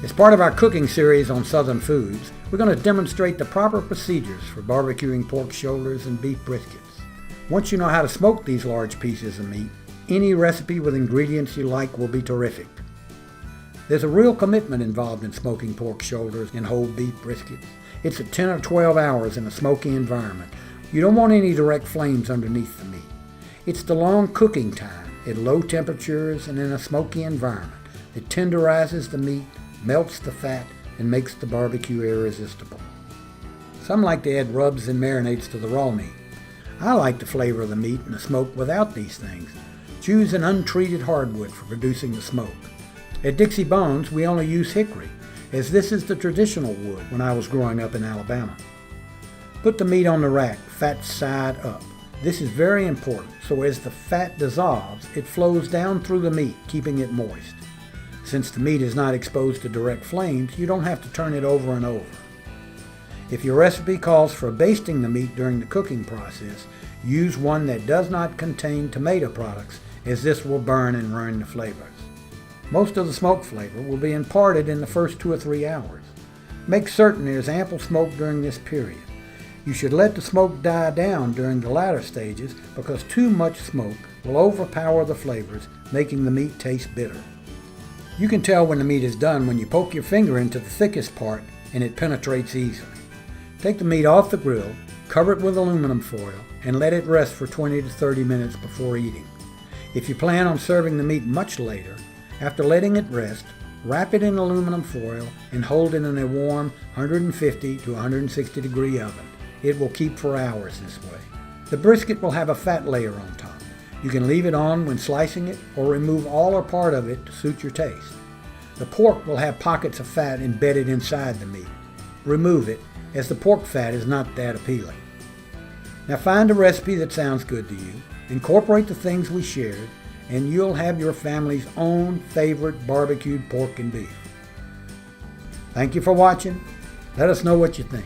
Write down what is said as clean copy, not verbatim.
As part of our cooking series on Southern foods, we're going to demonstrate the proper procedures for barbecuing pork shoulders and beef briskets. Once you know how to smoke these large pieces of meat, any recipe with ingredients you like will be terrific. There's a real commitment involved in smoking pork shoulders and whole beef briskets. It's at 10 or 12 hours in a smoky environment. You don't want any direct flames underneath the meat. It's the long cooking time at low temperatures and in a smoky environment that tenderizes the meat, melts the fat, and makes the barbecue irresistible. Some like to add rubs and marinades to the raw meat. I like to flavor the meat in the smoke without these things. Choose an untreated hardwood for producing the smoke. At Dixie Bones, we only use hickory, as this is the traditional wood when I was growing up in Alabama. Put the meat on the rack, fat side up. This is very important, so as the fat dissolves, it flows down through the meat, keeping it moist. Since the meat is not exposed to direct flames, you don't have to turn it over and over. If your recipe calls for basting the meat during the cooking process, use one that does not contain tomato products, as this will burn and ruin the flavors. Most of the smoke flavor will be imparted in the first 2 or 3 hours. Make certain there is ample smoke during this period. You should let the smoke die down during the latter stages because too much smoke will overpower the flavors, making the meat taste bitter. You can tell when the meat is done when you poke your finger into the thickest part and it penetrates easily. Take the meat off the grill, cover it with aluminum foil, and let it rest for 20 to 30 minutes before eating. If you plan on serving the meat much later, after letting it rest, wrap it in aluminum foil and hold it in a warm 150 to 160 degree oven. It will keep for hours this way. The brisket will have a fat layer on top. You can leave it on when slicing it or remove all or part of it to suit your taste. The pork will have pockets of fat embedded inside the meat. Remove it, as the pork fat is not that appealing. Now find a recipe that sounds good to you, incorporate the things we shared, and you'll have your family's own favorite barbecued pork and beef. Thank you for watching. Let us know what you think.